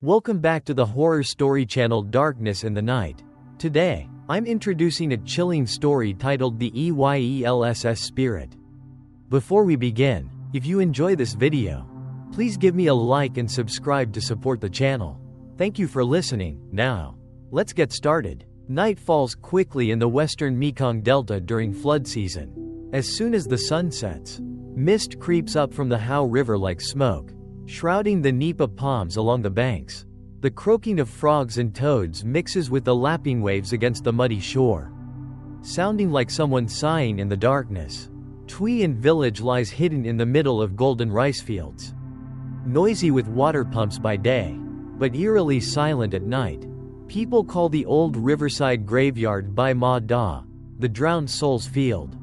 Welcome back to the horror story channel Darkness in the Night. Today, I'm introducing a chilling story titled The EYELSS Spirit. Before we begin, if you enjoy this video, please give me a like and subscribe to support the channel. Thank you for listening. Now, let's get started. Night falls quickly in the western Mekong Delta during flood season. As soon as the sun sets, mist creeps up from the How River like smoke, shrouding the nipa palms along the banks. The croaking of frogs and toads mixes with the lapping waves against the muddy shore, sounding like someone sighing in the darkness. Tui An village lies hidden in the middle of golden rice fields, noisy with water pumps by day, but eerily silent at night. People call the old riverside graveyard Bai Ma Da, the drowned soul's field.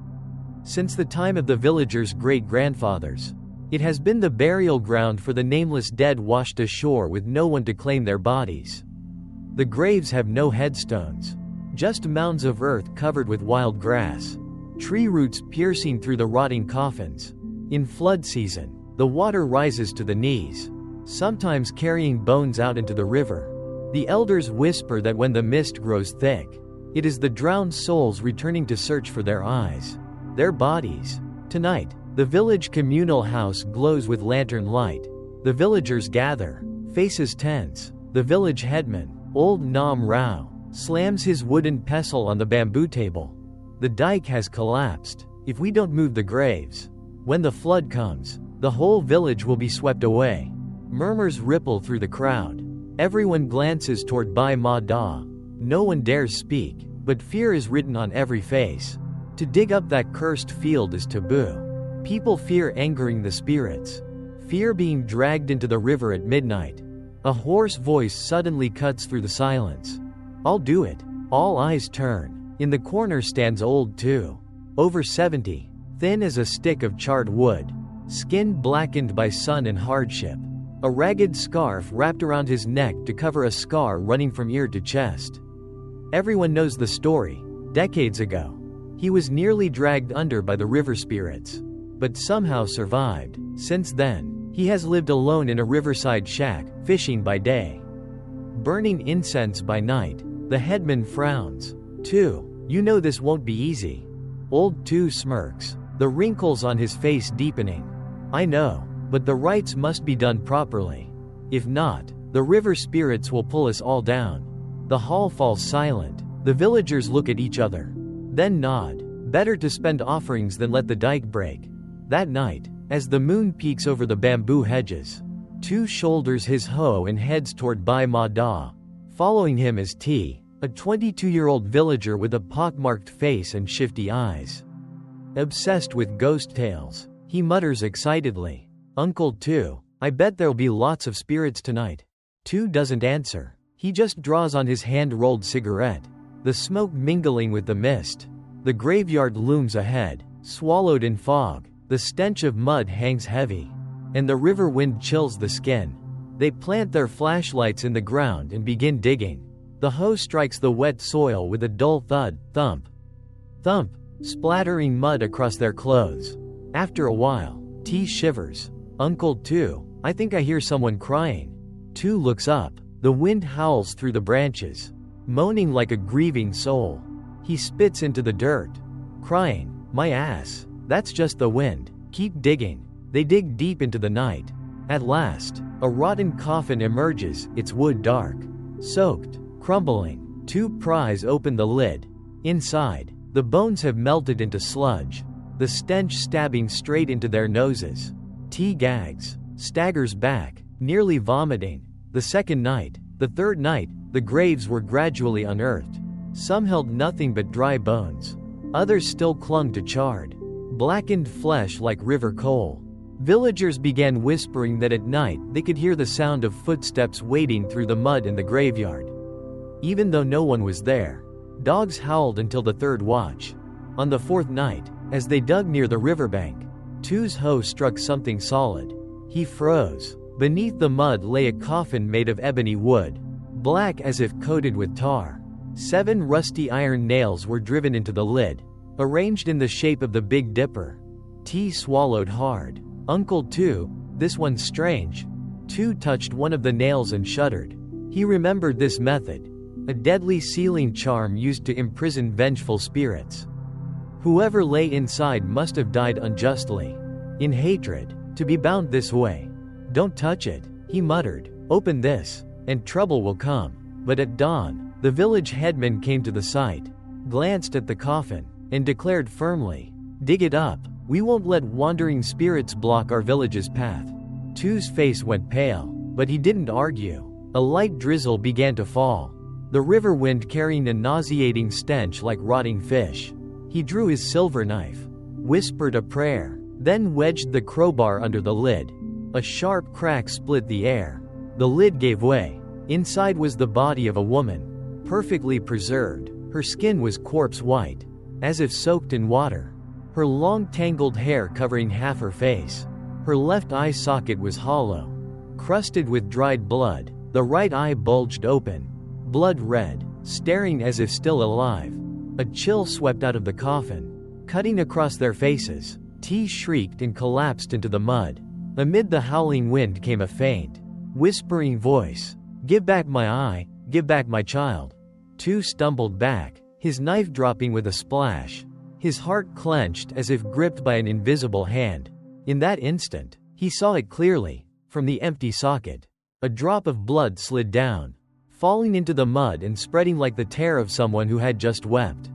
Since the time of the villagers' great-grandfathers, it has been the burial ground for the nameless dead washed ashore with no one to claim their bodies. The graves have no headstones, just mounds of earth covered with wild grass, tree roots piercing through the rotting coffins. In flood season, the water rises to the knees, sometimes carrying bones out into the river. The elders whisper that when the mist grows thick, it is the drowned souls returning to search for their eyes, their bodies. Tonight, the village communal house glows with lantern light. The villagers gather, faces tense. The village headman, old Nam Rao, slams his wooden pestle on the bamboo table. The dike has collapsed. If we don't move the graves, when the flood comes, the whole village will be swept away. Murmurs ripple through the crowd. Everyone glances toward Bai Ma Da. No one dares speak, but fear is written on every face. To dig up that cursed field is taboo. People fear angering the spirits, fear being dragged into the river at midnight. A hoarse voice suddenly cuts through the silence. "I'll do it." All eyes turn. In the corner stands old Tu, over 70, thin as a stick of charred wood, skin blackened by sun and hardship. A ragged scarf wrapped around his neck to cover a scar running from ear to chest. Everyone knows the story. Decades ago, he was nearly dragged under by the river spirits, but somehow survived. Since then, he has lived alone in a riverside shack, fishing by day, burning incense by night. The headman frowns. "Tu, you know this won't be easy." Old Tu smirks, the wrinkles on his face deepening. "I know, but the rites must be done properly. If not, the river spirits will pull us all down." The hall falls silent. The villagers look at each other, then nod. Better to spend offerings than let the dike break. That night, as the moon peeks over the bamboo hedges, Tu shoulders his hoe and heads toward Bai Ma Da. Following him is T, a 22-year-old villager with a pockmarked face and shifty eyes. Obsessed with ghost tales, he mutters excitedly, "Uncle Tu, I bet there'll be lots of spirits tonight." Tu doesn't answer. He just draws on his hand-rolled cigarette, the smoke mingling with the mist. The graveyard looms ahead, swallowed in fog. The stench of mud hangs heavy, and the river wind chills the skin. They plant their flashlights in the ground and begin digging. The hoe strikes the wet soil with a dull thud, thump, thump, splattering mud across their clothes. After a while, T shivers. "Uncle Tu, I think I hear someone crying." Tu looks up. The wind howls through the branches, moaning like a grieving soul. He spits into the dirt, crying, "My ass. That's just the wind. Keep digging." They dig deep into the night. At last, a rotten coffin emerges, its wood dark, soaked, crumbling. Tu pries open the lid. Inside, the bones have melted into sludge, the stench stabbing straight into their noses. T gags, staggers back, nearly vomiting. The second night, the third night, the graves were gradually unearthed. Some held nothing but dry bones. Others still clung to charred, blackened flesh like river coal. Villagers began whispering that at night they could hear the sound of footsteps wading through the mud in the graveyard, even though no one was there. Dogs howled until the third watch. On the fourth night, as they dug near the riverbank, Tu's hoe struck something solid. He froze. Beneath the mud lay a coffin made of ebony wood, black as if coated with tar. 7 rusty iron nails were driven into the lid, arranged in the shape of the Big Dipper. T swallowed hard. "Uncle Tu, this one's strange." Tu touched one of the nails and shuddered. He remembered this method, a deadly sealing charm used to imprison vengeful spirits. Whoever lay inside must have died unjustly, in hatred, to be bound this way. Don't touch it, he muttered. Open this, and trouble will come. But at dawn, the village headman came to the site, glanced at the coffin, and declared firmly, dig it up. We won't let wandering spirits block our village's path. Tu's face went pale, but he didn't argue. A light drizzle began to fall, the river wind carrying a nauseating stench like rotting fish. He drew his silver knife, whispered a prayer, then wedged the crowbar under the lid. A sharp crack split the air. The lid gave way. Inside was the body of a woman, perfectly preserved. Her skin was corpse white, as if soaked in water. Her long tangled hair covering half her face. Her left eye socket was hollow, crusted with dried blood. The right eye bulged open, blood red, staring as if still alive. A chill swept out of the coffin, cutting across their faces. T shrieked and collapsed into the mud. Amid the howling wind came a faint, whispering voice. Give back my eye, give back my child. Tu stumbled back, his knife dropping with a splash. His heart clenched as if gripped by an invisible hand. In that instant, he saw it clearly. From the empty socket, a drop of blood slid down, falling into the mud and spreading like the tear of someone who had just wept.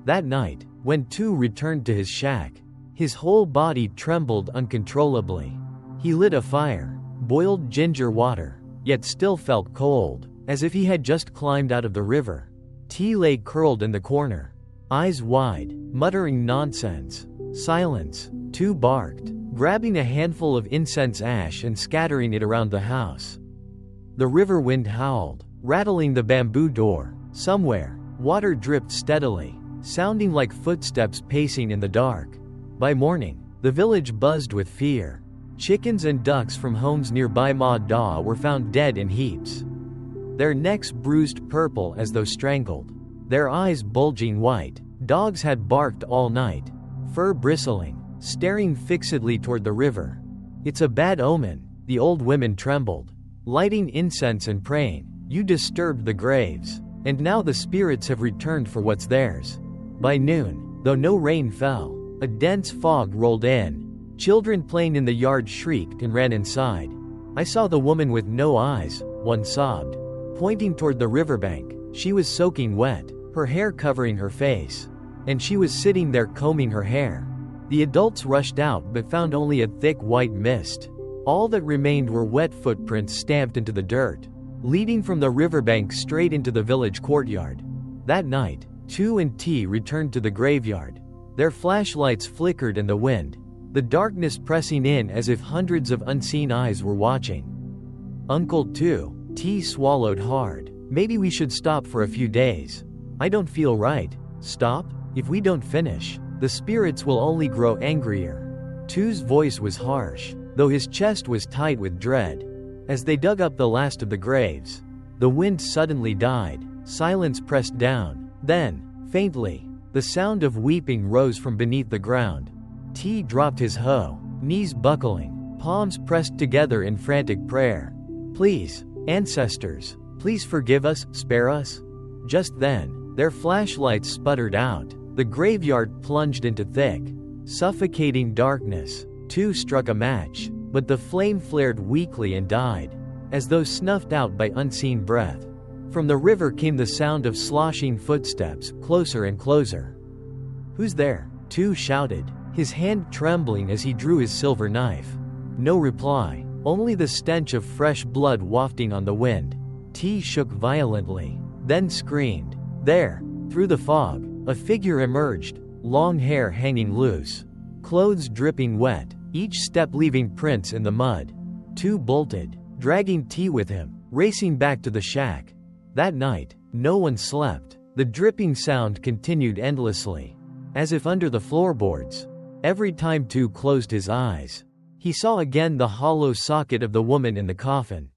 That night, when Tu returned to his shack, his whole body trembled uncontrollably. He lit a fire, boiled ginger water, yet still felt cold, as if he had just climbed out of the river. T lay curled in the corner, eyes wide, muttering nonsense. Silence. Tu barked, grabbing a handful of incense ash and scattering it around the house. The river wind howled, rattling the bamboo door. Somewhere, water dripped steadily, sounding like footsteps pacing in the dark. By morning, the village buzzed with fear. Chickens and ducks from homes nearby Ma Da were found dead in heaps, their necks bruised purple as though strangled, their eyes bulging white. Dogs had barked all night, fur bristling, staring fixedly toward the river. It's a bad omen, the old women trembled, lighting incense and praying. You disturbed the graves, and now the spirits have returned for what's theirs. By noon, though no rain fell, a dense fog rolled in. Children playing in the yard shrieked and ran inside. I saw the woman with no eyes, one sobbed, pointing toward the riverbank. She was soaking wet, her hair covering her face, and she was sitting there combing her hair. The adults rushed out but found only a thick white mist. All that remained were wet footprints stamped into the dirt, leading from the riverbank straight into the village courtyard. That night, Tu and T returned to the graveyard. Their flashlights flickered in the wind, the darkness pressing in as if hundreds of unseen eyes were watching. Uncle Tu, T swallowed hard. Maybe we should stop for a few days. I don't feel right. Stop? If we don't finish, the spirits will only grow angrier. Tu's voice was harsh, though his chest was tight with dread. As they dug up the last of the graves, the wind suddenly died. Silence pressed down. Then, faintly, the sound of weeping rose from beneath the ground. T dropped his hoe, knees buckling, palms pressed together in frantic prayer. Please, ancestors, please forgive us, spare us. Just then, their flashlights sputtered out. The graveyard plunged into thick, suffocating darkness. Tu struck a match, but the flame flared weakly and died, as though snuffed out by unseen breath. From the river came the sound of sloshing footsteps, closer and closer. Who's there? Tu shouted, his hand trembling as he drew his silver knife. No reply, only the stench of fresh blood wafting on the wind. T shook violently, then screamed. There, through the fog, a figure emerged, long hair hanging loose, clothes dripping wet, each step leaving prints in the mud. Tu bolted, dragging T with him, racing back to the shack. That night, no one slept. The dripping sound continued endlessly, as if under the floorboards. Every time Tu closed his eyes, he saw again the hollow socket of the woman in the coffin.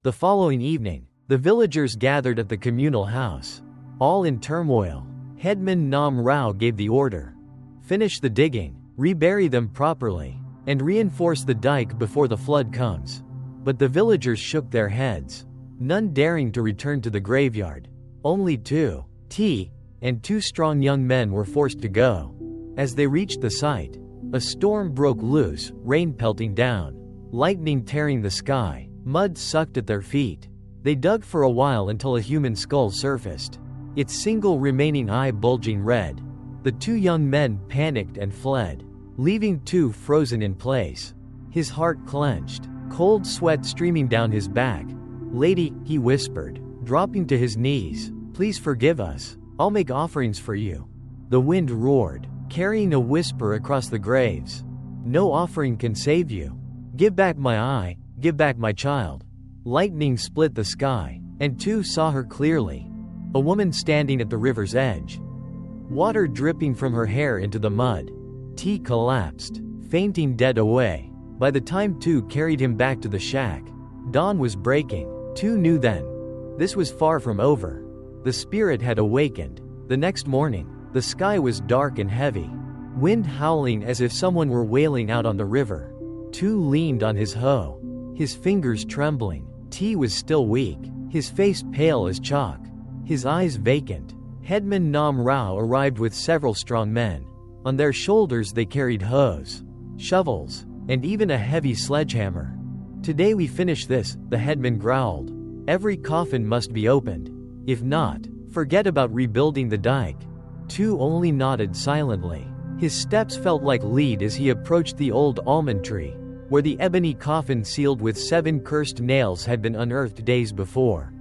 The following evening, the villagers gathered at the communal house, all in turmoil. Headman Nam Rao gave the order. Finish the digging, rebury them properly, and reinforce the dike before the flood comes. But the villagers shook their heads, none daring to return to the graveyard. Only T and two strong young men were forced to go. As they reached the site, a storm broke loose, rain pelting down, lightning tearing the sky, mud sucked at their feet. They dug for a while until a human skull surfaced, its single remaining eye bulging red. The two young men panicked and fled, leaving Two frozen in place. His heart clenched, cold sweat streaming down his back. "Lady," he whispered, dropping to his knees, "please forgive us. I'll make offerings for you." The wind roared, carrying a whisper across the graves. "No offering can save you. Give back my eye, give back my child." Lightning split the sky, and Two saw her clearly. A woman standing at the river's edge, water dripping from her hair into the mud. T collapsed, fainting dead away. By the time Two carried him back to the shack, dawn was breaking. Two knew then, this was far from over. The spirit had awakened. The next morning, the sky was dark and heavy, wind howling as if someone were wailing out on the river. Two leaned on his hoe, his fingers trembling. T was still weak, his face pale as chalk, his eyes vacant. Headman Nam Rao arrived with several strong men. On their shoulders they carried hoes, shovels, and even a heavy sledgehammer. "Today we finish this," the headman growled. "Every coffin must be opened. If not, forget about rebuilding the dike." Two only nodded silently. His steps felt like lead as he approached the old almond tree, where the ebony coffin sealed with 7 cursed nails had been unearthed days before.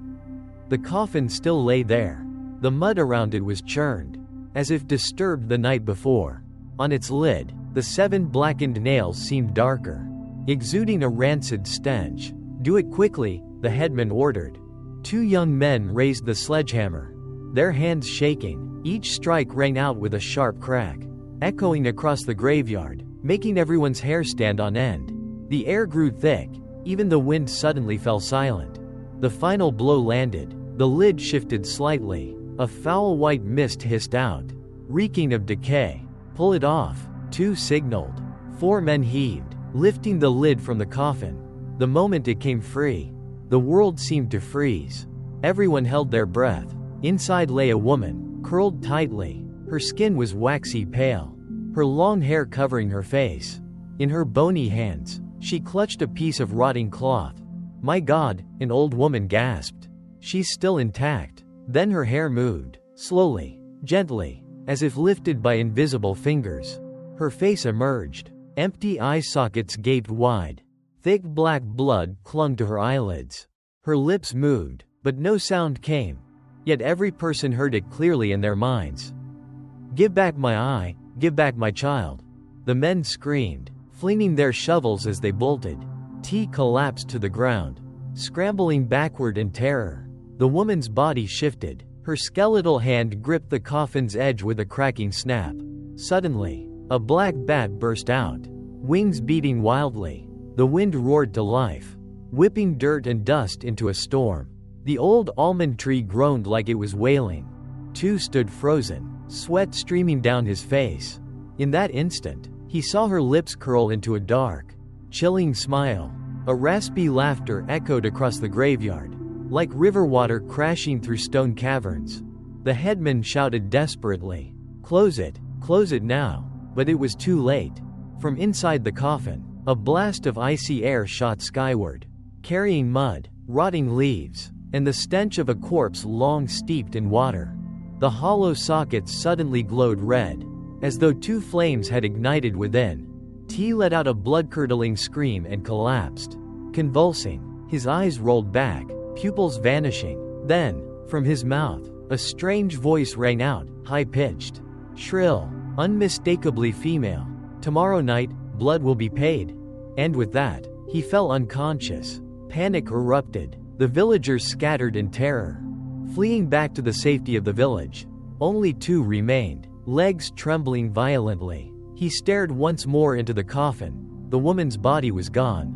The coffin still lay there. The mud around it was churned, as if disturbed the night before. On its lid, the 7 blackened nails seemed darker, exuding a rancid stench. "Do it quickly," the headman ordered. Two young men raised the sledgehammer, their hands shaking. Each strike rang out with a sharp crack, echoing across the graveyard, making everyone's hair stand on end. The air grew thick, even the wind suddenly fell silent. The final blow landed, the lid shifted slightly, a foul white mist hissed out, reeking of decay. "Pull it off," Two signaled. 4 men heaved, lifting the lid from the coffin. The moment it came free, the world seemed to freeze. Everyone held their breath. Inside lay a woman, curled tightly. Her skin was waxy pale, her long hair covering her face. In her bony hands, she clutched a piece of rotting cloth. "My God," an old woman gasped. "She's still intact." Then her hair moved, slowly, gently, as if lifted by invisible fingers. Her face emerged. Empty eye sockets gaped wide. Thick black blood clung to her eyelids. Her lips moved, but no sound came. Yet every person heard it clearly in their minds. "Give back my eye, give back my child." The men screamed, flinging their shovels as they bolted. T collapsed to the ground, scrambling backward in terror. The woman's body shifted. Her skeletal hand gripped the coffin's edge with a cracking snap. Suddenly, a black bat burst out, wings beating wildly. The wind roared to life, whipping dirt and dust into a storm. The old almond tree groaned like it was wailing. Two stood frozen, sweat streaming down his face. In that instant, he saw her lips curl into a dark, chilling smile. A raspy laughter echoed across the graveyard, like river water crashing through stone caverns. The headman shouted desperately, close it now." But it was too late. From inside the coffin, a blast of icy air shot skyward, carrying mud, rotting leaves, and the stench of a corpse long steeped in water. The hollow sockets suddenly glowed red, as though 2 flames had ignited within. T let out a blood-curdling scream and collapsed, convulsing. His eyes rolled back, pupils vanishing. Then, from his mouth, a strange voice rang out, high-pitched, shrill, unmistakably female. "Tomorrow night, blood will be paid." And with that, he fell unconscious. Panic erupted. The villagers scattered in terror, fleeing back to the safety of the village. Only Two remained, legs trembling violently. He stared once more into the coffin. The woman's body was gone.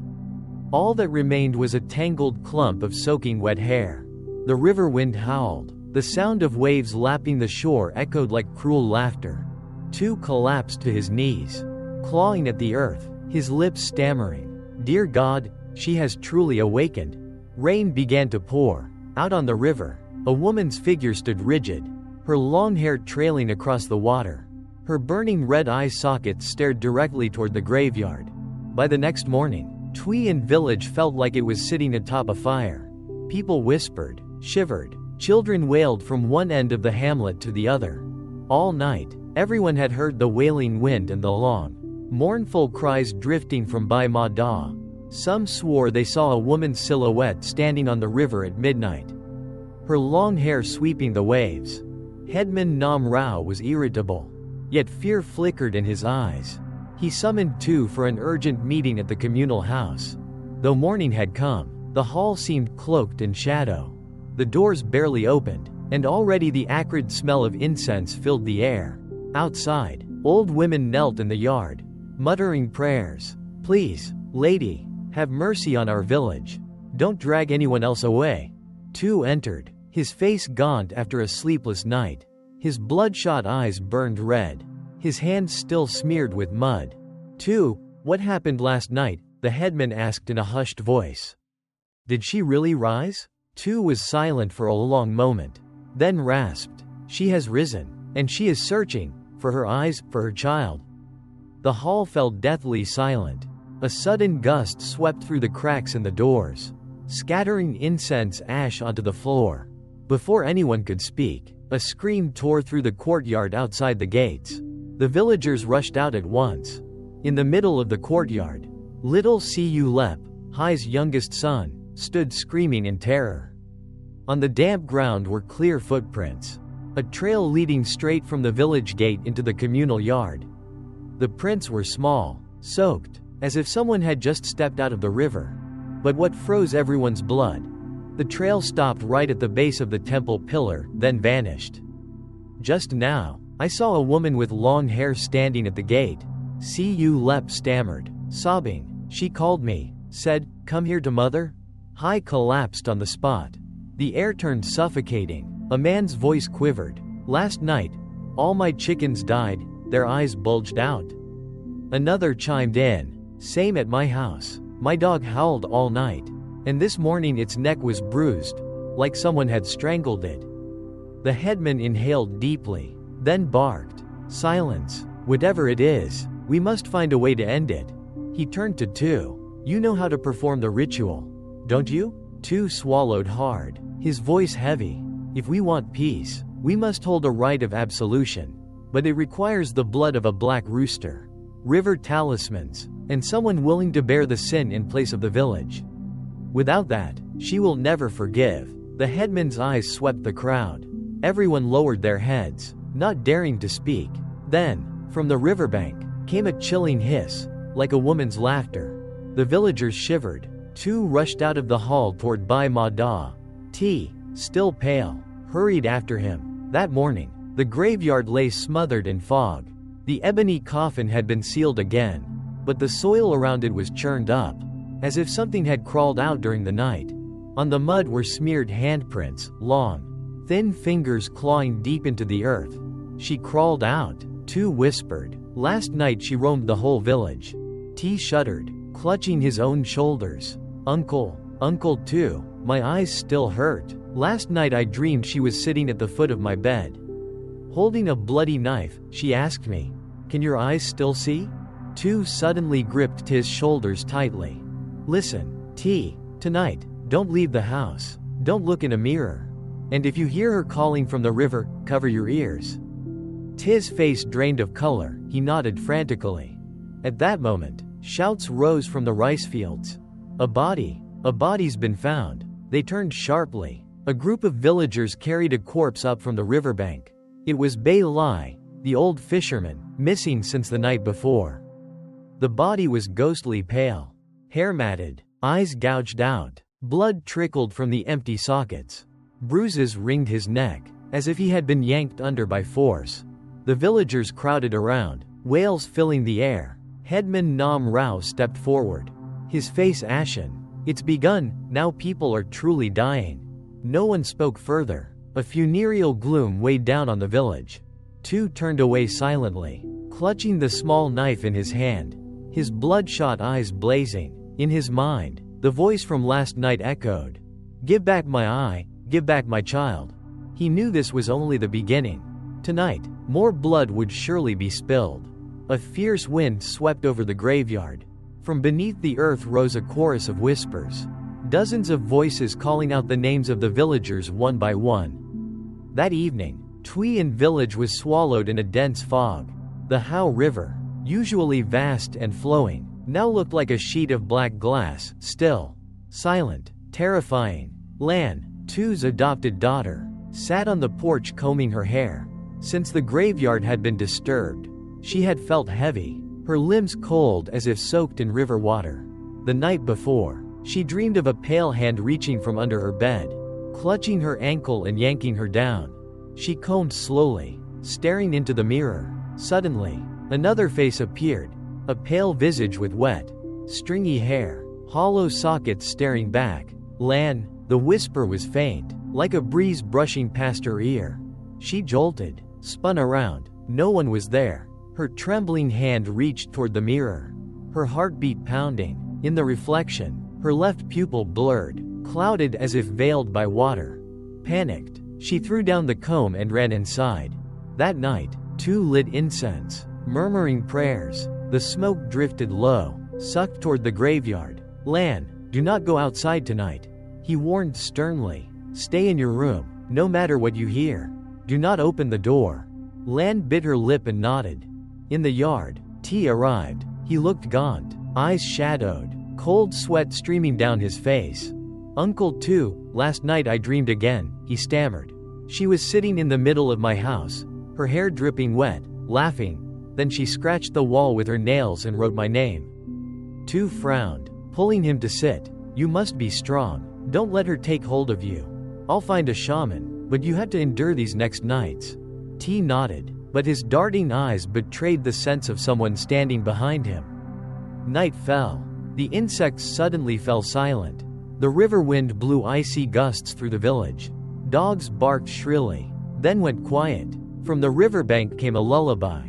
All that remained was a tangled clump of soaking wet hair. The river wind howled. The sound of waves lapping the shore echoed like cruel laughter. Two collapsed to his knees, clawing at the earth, his lips stammering, "Dear God, She has truly awakened. Rain began to pour. Out on the river, a woman's figure stood rigid, her long hair trailing across the water. Her burning red eye sockets stared directly toward the graveyard. By the next morning, Thuy village felt like it was sitting atop a fire. People whispered, shivered. Children wailed from one end of the hamlet to the other. All night, everyone had heard the wailing wind and the long, mournful cries drifting from Bai Ma Da. Some swore they saw a woman's silhouette standing on the river at midnight, her long hair sweeping the waves. Headman Nam Rao was irritable, yet fear flickered in his eyes. He summoned Thuy for an urgent meeting at the communal house. Though morning had come, the hall seemed cloaked in shadow. The doors barely opened, and already the acrid smell of incense filled the air. Outside, old women knelt in the yard, muttering prayers. "Please, lady, have mercy on our village. Don't drag anyone else away." Thuy entered, his face gaunt after a sleepless night. His bloodshot eyes burned red, his hands still smeared with mud. "Thuy, what happened last night?" the headman asked in a hushed voice. "Did she really rise?" Thuy was silent for a long moment, then rasped, "She has risen, and she is searching, for her eyes, for her child." The hall fell deathly silent. A sudden gust swept through the cracks in the doors, scattering incense ash onto the floor. Before anyone could speak, a scream tore through the courtyard outside the gates. The villagers rushed out at once. In the middle of the courtyard, little Cu Lep, Hai's youngest son, stood screaming in terror. On the damp ground were clear footprints, a trail leading straight from the village gate into the communal yard. The prints were small, soaked, as if someone had just stepped out of the river. But what froze everyone's blood? The trail stopped right at the base of the temple pillar, then vanished. "Just now, I saw a woman with long hair standing at the gate," Cu Lep stammered, sobbing. "She called me, said, 'Come here to mother.'" Hai collapsed on the spot. The air turned suffocating. A man's voice quivered. "Last night, all my chickens died," their eyes bulged out. Another chimed in. "Same at my house. My dog howled all night. And this morning its neck was bruised, like someone had strangled it." The headman inhaled deeply, then barked, "Silence. Whatever it is, we must find a way to end it." He turned to Thuy. "You know how to perform the ritual, don't you?" Thuy swallowed hard, his voice heavy. "If we want peace, we must hold a rite of absolution. But it requires the blood of a black rooster, river talismans, and someone willing to bear the sin in place of the village. Without that, she will never forgive." The headman's eyes swept the crowd. Everyone lowered their heads, not daring to speak. Then, from the riverbank, came a chilling hiss, like a woman's laughter. The villagers shivered. Thuy rushed out of the hall toward Bai Ma Da. T, still pale, hurried after him. That morning, the graveyard lay smothered in fog. The ebony coffin had been sealed again, but the soil around it was churned up, as if something had crawled out during the night. On the mud were smeared handprints, long, thin fingers clawing deep into the earth. "She crawled out," Thuy whispered. "Last night she roamed the whole village." T shuddered, clutching his own shoulders. Uncle Thuy, my eyes still hurt. Last night I dreamed she was sitting at the foot of my bed. Holding a bloody knife, she asked me, 'Can your eyes still see?'" Thuy suddenly gripped T's shoulders tightly. "Listen, T, tonight, don't leave the house. Don't look in a mirror. And if you hear her calling from the river, cover your ears." T's face drained of color, he nodded frantically. At that moment, shouts rose from the rice fields. A body's been found." They turned sharply. A group of villagers carried a corpse up from the riverbank. It was Bai Lai, the old fisherman, missing since the night before. The body was ghostly pale, hair matted, eyes gouged out. Blood trickled from the empty sockets. Bruises ringed his neck, as if he had been yanked under by force. The villagers crowded around, wails filling the air. Headman Nam Rao stepped forward, his face ashen. "It's begun, now people are truly dying." No one spoke further. A funereal gloom weighed down on the village. Thuy turned away silently, clutching the small knife in his hand, his bloodshot eyes blazing. In his mind, The voice from last night echoed. Give back my eye, give back my child. He knew this was only the beginning. Tonight, more blood would surely be spilled. A fierce wind swept over the graveyard. From beneath the earth rose a chorus of whispers. Dozens of voices calling out the names of the villagers one by one. That evening, Thuy village was swallowed in a dense fog. The How River, usually vast and flowing, now looked like a sheet of black glass, still, silent, terrifying. Lan, Thuy's adopted daughter, sat on the porch combing her hair. Since the graveyard had been disturbed, she had felt heavy, her limbs cold as if soaked in river water. The night before, she dreamed of a pale hand reaching from under her bed, clutching her ankle and yanking her down. She combed slowly, staring into the mirror. Suddenly, another face appeared, a pale visage with wet, stringy hair, hollow sockets staring back. Lan, the whisper was faint, like a breeze brushing past her ear. She jolted, spun around. No one was there. Her trembling hand reached toward the mirror, her heartbeat pounding. In the reflection, her left pupil blurred, clouded as if veiled by water. Panicked, she threw down the comb and ran inside. That night, Thuy lit incense, murmuring prayers. The smoke drifted low, sucked toward the graveyard. Lan, do not go outside tonight, he warned sternly. Stay in your room, no matter what you hear. Do not open the door. Lan bit her lip and nodded. In the yard, Thuy arrived. He looked gaunt, eyes shadowed, cold sweat streaming down his face. Uncle Thuy, last night I dreamed again, he stammered. She was sitting in the middle of my house, her hair dripping wet, laughing. Then she scratched the wall with her nails and wrote my name. Thuy frowned, pulling him to sit. You must be strong. Don't let her take hold of you. I'll find a shaman, but you have to endure these next nights. Thuy nodded, but his darting eyes betrayed the sense of someone standing behind him. Night fell. The insects suddenly fell silent. The river wind blew icy gusts through the village. Dogs barked shrilly, then went quiet. From the riverbank came a lullaby.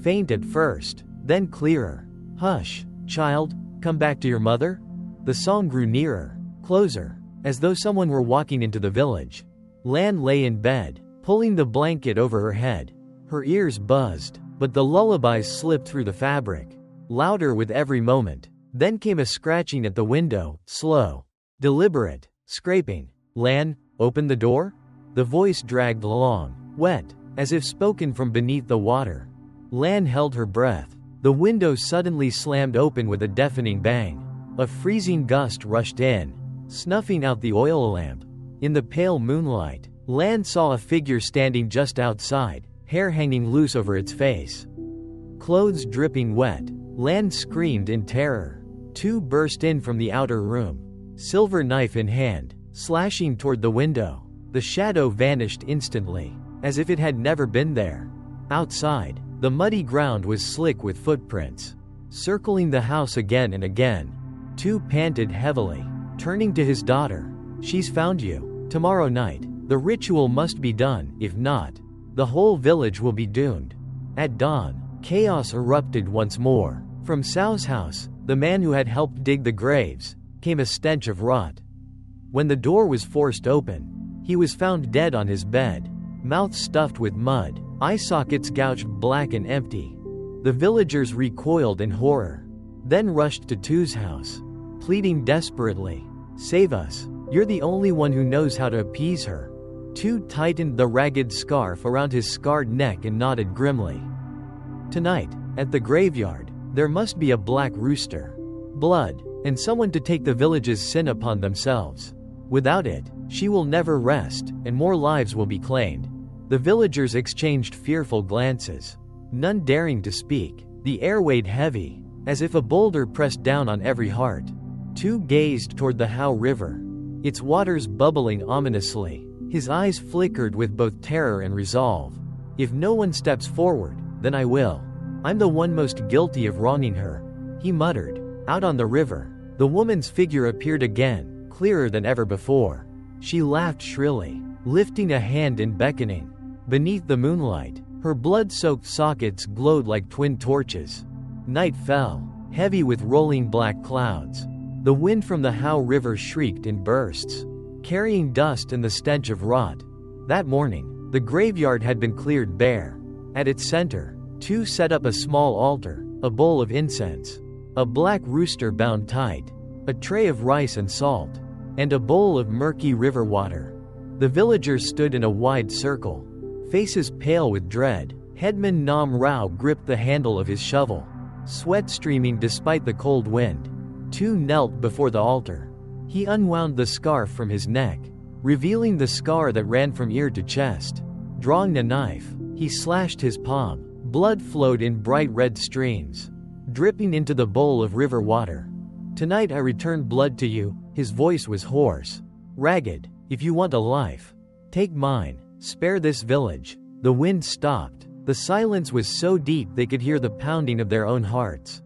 Faint at first, then clearer. Hush, child, come back to your mother? The song grew nearer, closer, as though someone were walking into the village. Lan lay in bed, pulling the blanket over her head. Her ears buzzed, but the lullabies slipped through the fabric, louder with every moment. Then came a scratching at the window, slow, deliberate, scraping. Lan, open the door? The voice dragged along, wet, as if spoken from beneath the water. Lan held her breath. The window suddenly slammed open with a deafening bang. A freezing gust rushed in, snuffing out the oil lamp. In the pale moonlight, Lan saw a figure standing just outside, hair hanging loose over its face. Clothes dripping wet, Lan screamed in terror. Thuy burst in from the outer room, silver knife in hand, slashing toward the window. The shadow vanished instantly, as if it had never been there. Outside, the muddy ground was slick with footprints, circling the house again and again. Thuy panted heavily, turning to his daughter. She's found you. Tomorrow night, the ritual must be done. If not, the whole village will be doomed. At dawn, chaos erupted once more. From Sao's house, the man who had helped dig the graves, came a stench of rot. When the door was forced open, he was found dead on his bed, mouth stuffed with mud, eye sockets gouged black and empty. The villagers recoiled in horror, then rushed to Thuy's house, pleading desperately, "Save us, you're the only one who knows how to appease her." Thuy tightened the ragged scarf around his scarred neck and nodded grimly. Tonight, at the graveyard, there must be a black rooster, blood, and someone to take the village's sin upon themselves. Without it, she will never rest, and more lives will be claimed. The villagers exchanged fearful glances, none daring to speak. The air weighed heavy, as if a boulder pressed down on every heart. Thuy gazed toward the How River, its waters bubbling ominously. His eyes flickered with both terror and resolve. If no one steps forward, then I will. I'm the one most guilty of wronging her, he muttered. Out on the river, the woman's figure appeared again, clearer than ever before. She laughed shrilly, lifting a hand and beckoning. Beneath the moonlight, her blood-soaked sockets glowed like twin torches. Night fell, heavy with rolling black clouds. The wind from the How River shrieked in bursts, carrying dust and the stench of rot. That morning, the graveyard had been cleared bare. At its center, two set up a small altar, a bowl of incense, a black rooster bound tight, a tray of rice and salt, and a bowl of murky river water. The villagers stood in a wide circle, faces pale with dread. Headman Nam Rao gripped the handle of his shovel, sweat streaming despite the cold wind. Two knelt before the altar. He unwound the scarf from his neck, revealing the scar that ran from ear to chest. Drawing a knife, he slashed his palm. Blood flowed in bright red streams, dripping into the bowl of river water. "Tonight I return blood to you." His voice was hoarse, ragged. "If you want a life, take mine. Spare this village." The wind stopped. The silence was so deep they could hear the pounding of their own hearts.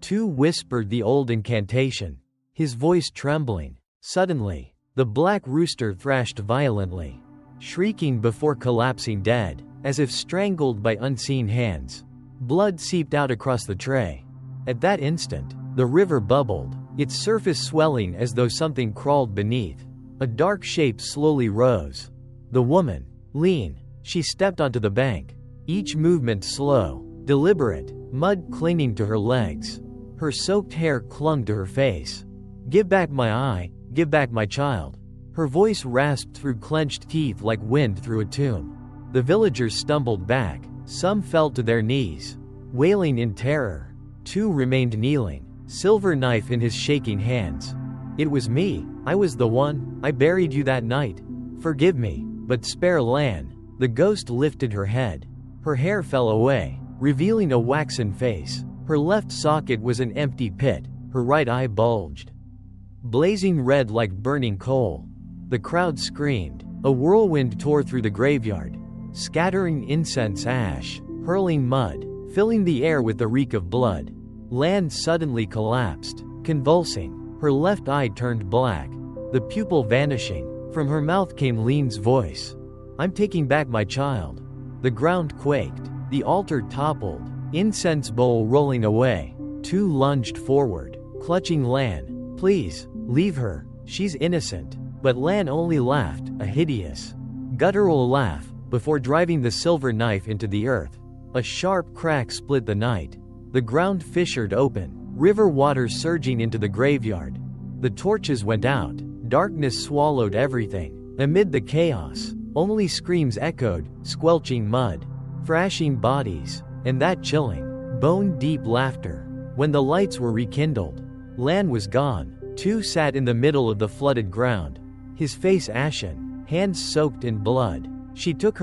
Two whispered the old incantation, his voice trembling. Suddenly, the black rooster thrashed violently, shrieking before collapsing dead, as if strangled by unseen hands. Blood seeped out across the tray. At that instant, the river bubbled, its surface swelling as though something crawled beneath. A dark shape slowly rose. The woman, lean, she stepped onto the bank, each movement slow, deliberate, mud clinging to her legs. Her soaked hair clung to her face. "Give back my eye, give back my child." Her voice rasped through clenched teeth like wind through a tomb. The villagers stumbled back, some fell to their knees, wailing in terror. Two remained kneeling, silver knife in his shaking hands. "It was me, I was the one, I buried you that night. Forgive me, but spare Lan." The ghost lifted her head. Her hair fell away, revealing a waxen face. Her left socket was an empty pit, her right eye bulged, blazing red like burning coal. The crowd screamed. A whirlwind tore through the graveyard, scattering incense ash, hurling mud, filling the air with the reek of blood. Lan suddenly collapsed, convulsing. Her left eye turned black, the pupil vanishing. From her mouth came Lean's voice. "I'm taking back my child." The ground quaked. The altar toppled, incense bowl rolling away. Two lunged forward, clutching Lan. "Please, leave her. She's innocent." But Lan only laughed, a hideous, guttural laugh, before driving the silver knife into the earth. A sharp crack split the night. The ground fissured open, river water surging into the graveyard. The torches went out. Darkness swallowed everything. Amid the chaos, only screams echoed, squelching mud, thrashing bodies, and that chilling, bone-deep laughter. When the lights were rekindled, Lan was gone. Two sat in the middle of the flooded ground, his face ashen, hands soaked in blood. She took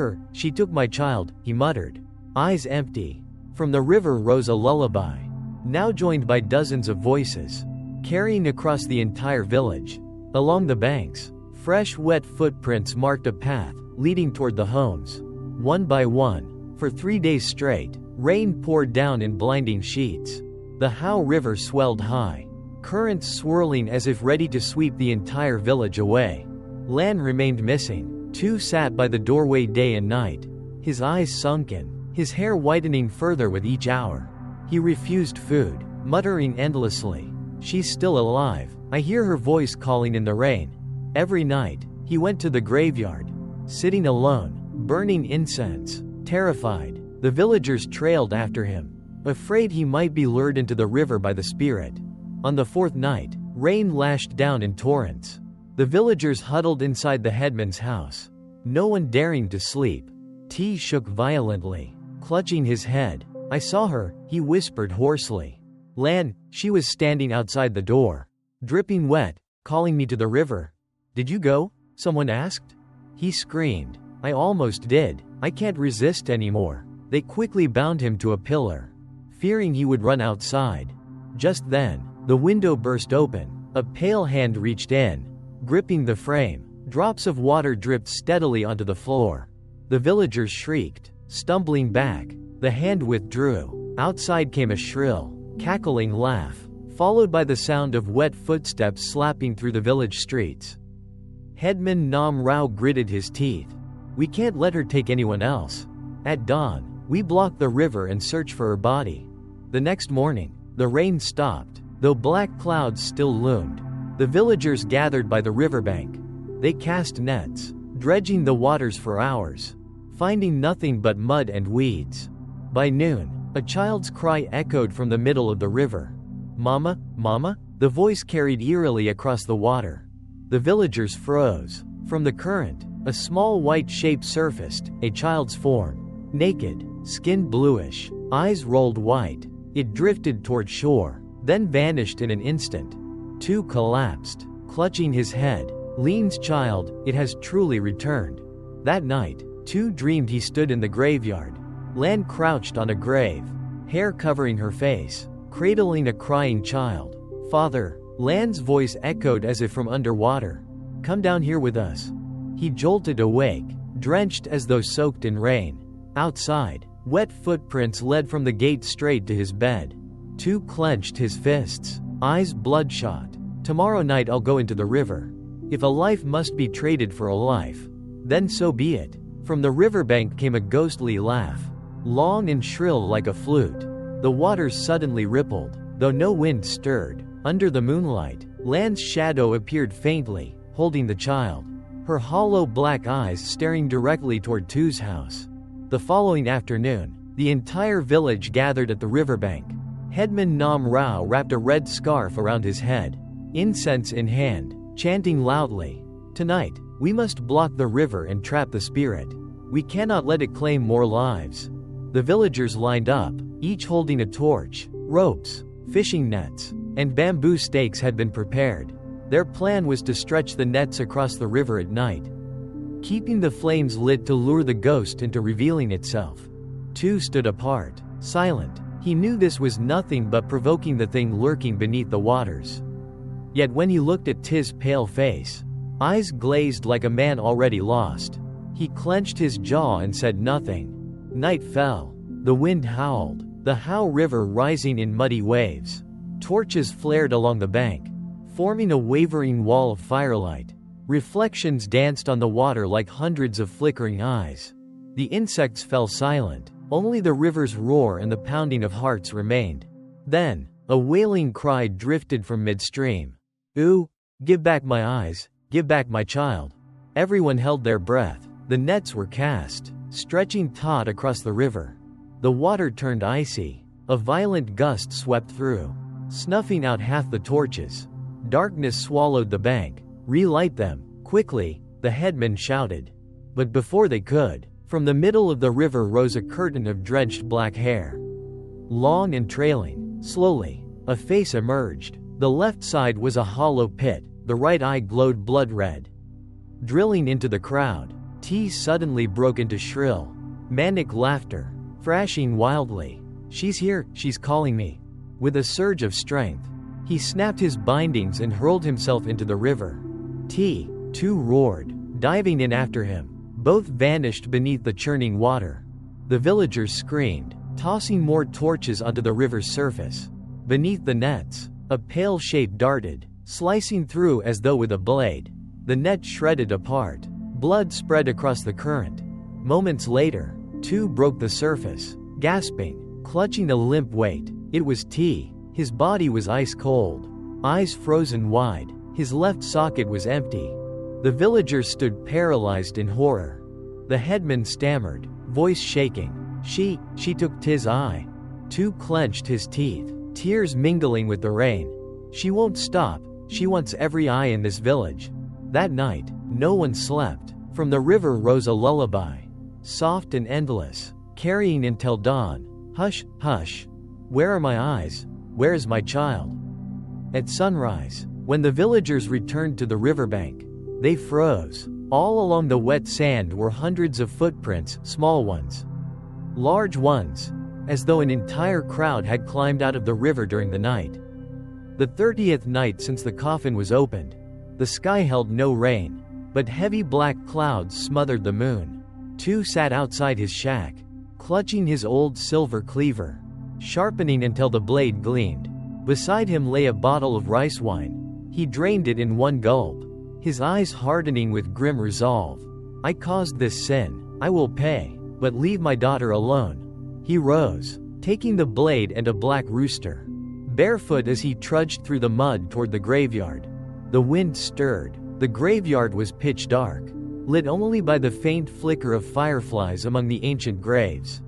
my child," he muttered, eyes empty. From the river rose a lullaby, now joined by dozens of voices, carrying across the entire village. Along the banks, fresh wet footprints marked a path, leading toward the homes. One by one, for 3 days straight, rain poured down in blinding sheets. The How River swelled high, currents swirling as if ready to sweep the entire village away. Lan remained missing. Two sat by the doorway day and night, his eyes sunken, his hair whitening further with each hour. He refused food, muttering endlessly, "She's still alive. I hear her voice calling in the rain." Every night, he went to the graveyard, sitting alone, burning incense, terrified. The villagers trailed after him, afraid he might be lured into the river by the spirit. On the fourth night, rain lashed down in torrents. The villagers huddled inside the headman's house, no one daring to sleep. T shook violently, clutching his head. "I saw her," he whispered hoarsely. "Lan, she was standing outside the door, dripping wet, calling me to the river." "Did you go?" someone asked. He screamed, "I almost did. I can't resist anymore." They quickly bound him to a pillar, fearing he would run outside. Just then, the window burst open. A pale hand reached in, gripping the frame. Drops of water dripped steadily onto the floor. The villagers shrieked, stumbling back. The hand withdrew. Outside came a shrill, cackling laugh, followed by the sound of wet footsteps slapping through the village streets. Headman Nam Rao gritted his teeth. "We can't let her take anyone else." At dawn, we block the river and search for her body. The next morning, the rain stopped. Though black clouds still loomed, the villagers gathered by the riverbank. They cast nets, dredging the waters for hours, finding nothing but mud and weeds. By noon, a child's cry echoed from the middle of the river. "Mama, Mama?" The voice carried eerily across the water. The villagers froze. From the current, a small white shape surfaced, a child's form. Naked, skin bluish, eyes rolled white. It drifted toward shore, then vanished in an instant. Tu collapsed, clutching his head. "Lean's child, it has truly returned." That night, Tu dreamed he stood in the graveyard. Lan crouched on a grave, hair covering her face, cradling a crying child. "Father," Lan's voice echoed as if from underwater. "Come down here with us." He jolted awake, drenched as though soaked in rain. Outside, wet footprints led from the gate straight to his bed. Tu clenched his fists, eyes bloodshot. "Tomorrow night I'll go into the river. If a life must be traded for a life, then so be it." From the riverbank came a ghostly laugh, long and shrill like a flute. The waters suddenly rippled, though no wind stirred. Under the moonlight, Lan's shadow appeared faintly, holding the child, her hollow black eyes staring directly toward Tu's house. The following afternoon, the entire village gathered at the riverbank. Headman Nam Rao wrapped a red scarf around his head, incense in hand, chanting loudly, "Tonight, we must block the river and trap the spirit. We cannot let it claim more lives." The villagers lined up, each holding a torch. Ropes, fishing nets, and bamboo stakes had been prepared. Their plan was to stretch the nets across the river at night, keeping the flames lit to lure the ghost into revealing itself. Tu stood apart, silent. He knew this was nothing but provoking the thing lurking beneath the waters. Yet when he looked at T's pale face, eyes glazed like a man already lost, he clenched his jaw and said nothing. Night fell. The wind howled, the How River rising in muddy waves. Torches flared along the bank, forming a wavering wall of firelight. Reflections danced on the water like hundreds of flickering eyes. The insects fell silent, only the river's roar and the pounding of hearts remained. Then, a wailing cry drifted from midstream. "Ooh, give back my eyes, give back my child." Everyone held their breath. The nets were cast, stretching taut across the river. The water turned icy. A violent gust swept through, snuffing out half the torches. Darkness swallowed the bank. "Relight them, quickly," the headman shouted. But before they could, from the middle of the river rose a curtain of drenched black hair. Long and trailing, slowly, a face emerged. The left side was a hollow pit, the right eye glowed blood red. Drilling into the crowd, T suddenly broke into shrill, manic laughter, thrashing wildly. "She's here, she's calling me." With a surge of strength, he snapped his bindings and hurled himself into the river. Tu roared, diving in after him. Both vanished beneath the churning water. The villagers screamed, tossing more torches onto the river's surface. Beneath the nets, a pale shape darted, slicing through as though with a blade. The net shredded apart. Blood spread across the current. Moments later, Tu broke the surface, gasping, clutching a limp weight. It was T. His body was ice cold, eyes frozen wide. His left socket was empty. The villagers stood paralyzed in horror. The headman stammered, voice shaking. She took T's eye." Tu clenched his teeth, tears mingling with the rain. "She won't stop. She wants every eye in this village." That night, no one slept. From the river rose a lullaby, soft and endless, carrying until dawn. "Hush, hush. Where are my eyes? Where is my child?" At sunrise, when the villagers returned to the riverbank, they froze. All along the wet sand were hundreds of footprints, small ones, large ones, as though an entire crowd had climbed out of the river during the night. The 30th night since the coffin was opened. The sky held no rain, but heavy black clouds smothered the moon. Tu sat outside his shack, clutching his old silver cleaver, sharpening until the blade gleamed. Beside him lay a bottle of rice wine. He drained it in one gulp, his eyes hardening with grim resolve. "I caused this sin, I will pay, but leave my daughter alone." He rose, taking the blade and a black rooster. barefoot as he trudged through the mud toward the graveyard. The wind stirred. The graveyard was pitch dark, lit only by the faint flicker of fireflies among the ancient graves.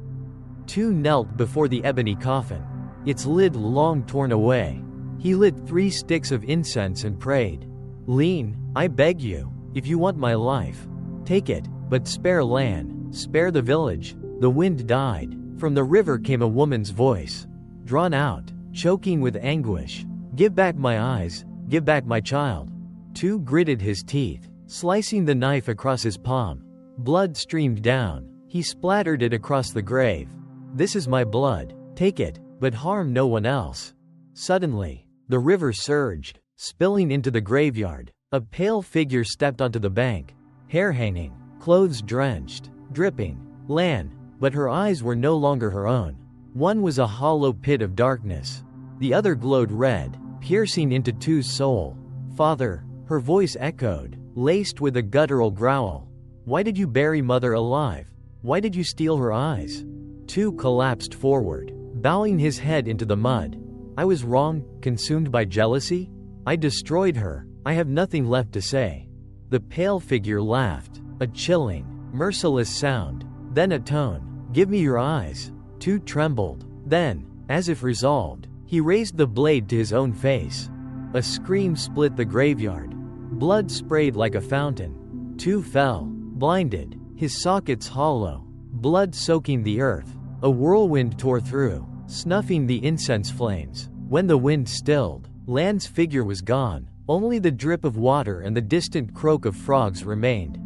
Tu knelt before the ebony coffin, its lid long torn away. He lit 3 sticks of incense and prayed. "Lean, I beg you, if you want my life, take it, but spare Lan, spare the village." The wind died. From the river came a woman's voice, drawn out, choking with anguish. "Give back my eyes, give back my child." Tu gritted his teeth, slicing the knife across his palm. Blood streamed down. He splattered it across the grave. "This is my blood. Take it, but harm no one else." Suddenly, the river surged, spilling into the graveyard. A pale figure stepped onto the bank, hair hanging, clothes drenched, dripping. Lan, but her eyes were no longer her own. One was a hollow pit of darkness. The other glowed red, piercing into Tu's soul. "Father," her voice echoed, laced with a guttural growl. "Why did you bury Mother alive? Why did you steal her eyes?" Tu collapsed forward, bowing his head into the mud. "I was wrong, consumed by jealousy. I destroyed her. I have nothing left to say." The pale figure laughed, a chilling, merciless sound, then a tone. "Give me your eyes." Tu trembled. Then, as if resolved, he raised the blade to his own face. A scream split the graveyard. Blood sprayed like a fountain. Tu fell, blinded, his sockets hollow, blood soaking the earth. A whirlwind tore through, snuffing the incense flames. When the wind stilled, Lan's figure was gone. Only the drip of water and the distant croak of frogs remained.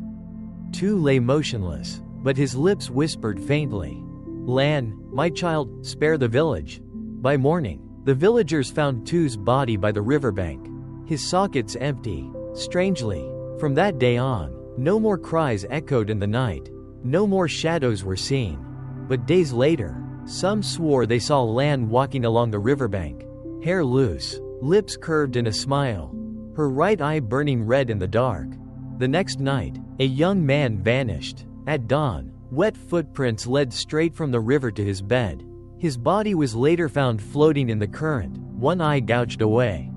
Tu lay motionless, but his lips whispered faintly, "Lan, my child, spare the village." By morning, the villagers found Tu's body by the riverbank, his sockets empty. Strangely, from that day on, no more cries echoed in the night. No more shadows were seen. But days later, some swore they saw Lan walking along the riverbank, hair loose, lips curved in a smile, her right eye burning red in the dark. The next night, a young man vanished. At dawn, wet footprints led straight from the river to his bed. His body was later found floating in the current, one eye gouged away.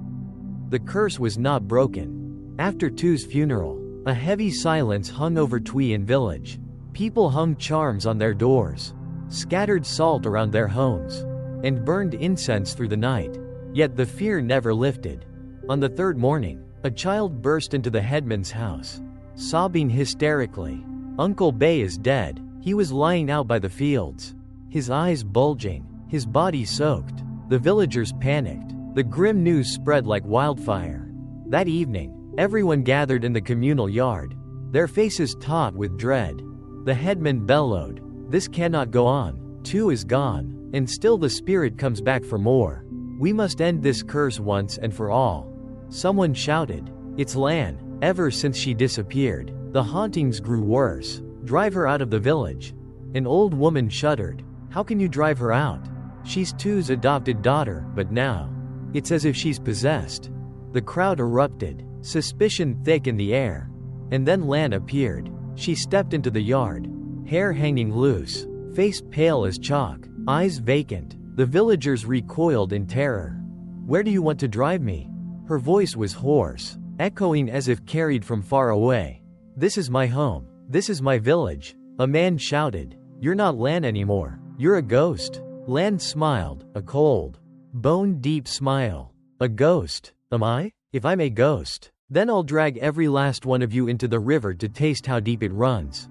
The curse was not broken. After Tu's funeral, a heavy silence hung over Tuyen village. People hung charms on their doors, scattered salt around their homes, and burned incense through the night. Yet the fear never lifted. On the 3rd morning, a child burst into the headman's house, sobbing hysterically. "Uncle Bay is dead." He was lying out by the fields, his eyes bulging, his body soaked. The villagers panicked. The grim news spread like wildfire. That evening, everyone gathered in the communal yard, their faces taut with dread. The headman bellowed, "This cannot go on. Tu is gone, and still the spirit comes back for more. We must end this curse once and for all." Someone shouted, "It's Lan." Ever since she disappeared, the hauntings grew worse. "Drive her out of the village." An old woman shuddered. "How can you drive her out? She's Tu's adopted daughter." But now, it's as if she's possessed. The crowd erupted, suspicion thick in the air. And then Lan appeared. She stepped into the yard, hair hanging loose, face pale as chalk, eyes vacant. The villagers recoiled in terror. "Where do you want to drive me?" Her voice was hoarse, echoing as if carried from far away. "This is my home. This is my village." A man shouted, "You're not Lan anymore. You're a ghost." Lan smiled, a cold, bone-deep smile. "A ghost, am I? If I'm a ghost, then I'll drag every last one of you into the river to taste how deep it runs."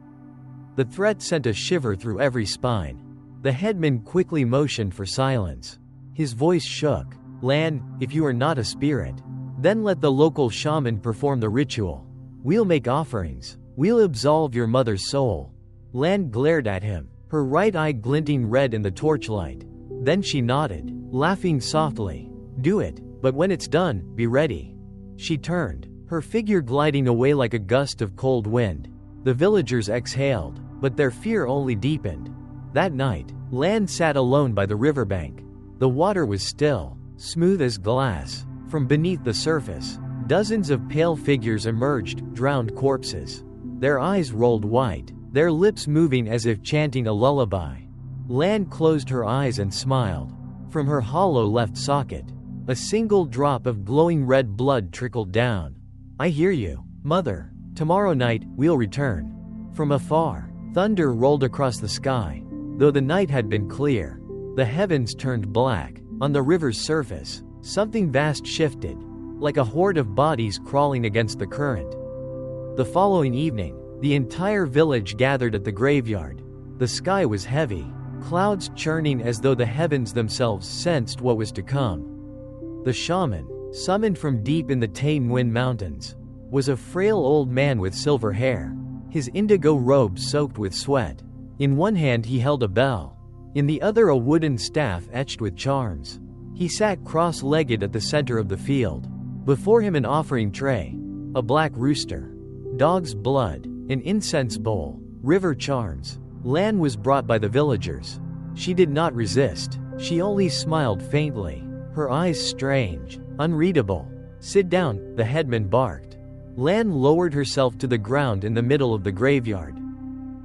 The threat sent a shiver through every spine. The headman quickly motioned for silence. His voice shook. "Lan, if you are not a spirit, then let the local shaman perform the ritual. We'll make offerings. We'll absolve your mother's soul." Lan glared at him, her right eye glinting red in the torchlight. Then she nodded, laughing softly. "Do it, but when it's done, be ready." She turned, her figure gliding away like a gust of cold wind. The villagers exhaled, but their fear only deepened. That night, Lan sat alone by the riverbank. The water was still, smooth as glass. From beneath the surface, dozens of pale figures emerged, drowned corpses. Their eyes rolled white, their lips moving as if chanting a lullaby. Lan closed her eyes and smiled. From her hollow left socket, A single drop of glowing red blood trickled down. "I hear you, Mother. Tomorrow night, we'll return." From afar, thunder rolled across the sky. Though the night had been clear, the heavens turned black. On the river's surface, something vast shifted, like a horde of bodies crawling against the current. The following evening, the entire village gathered at the graveyard. The sky was heavy, clouds churning as though the heavens themselves sensed what was to come. The shaman, summoned from deep in the Tane Wind Mountains, was a frail old man with silver hair, his indigo robe soaked with sweat. In one hand he held a bell, in the other a wooden staff etched with charms. He sat cross-legged at the center of the field. Before him an offering tray, a black rooster, dog's blood, an incense bowl, river charms. Lan was brought by the villagers. She did not resist, she only smiled faintly, her eyes strange, unreadable. "Sit down," the headman barked. Lan lowered herself to the ground in the middle of the graveyard.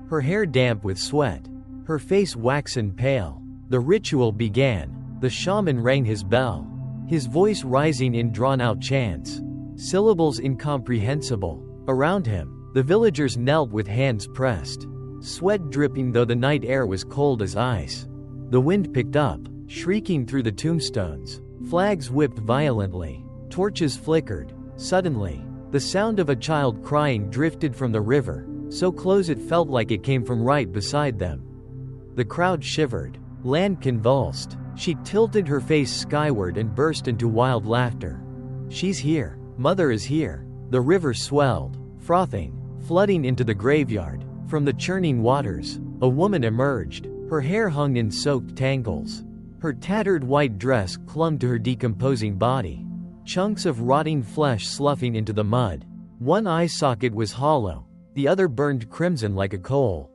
Her hair damp with sweat, her face waxen pale. The ritual began. The shaman rang his bell, his voice rising in drawn-out chants, syllables incomprehensible. Around him, the villagers knelt with hands pressed, sweat dripping though the night air was cold as ice. The wind picked up, shrieking through the tombstones. Flags whipped violently, torches flickered. Suddenly, the sound of a child crying drifted from the river, so close it felt like it came from right beside them. The crowd shivered. Lan convulsed. She tilted her face skyward and burst into wild laughter. "She's here. Mother is here." The river swelled, frothing, flooding into the graveyard. From the churning waters, a woman emerged. Her hair hung in soaked tangles. Her tattered white dress clung to her decomposing body, chunks of rotting flesh sloughing into the mud. One eye socket was hollow, the other burned crimson like a coal.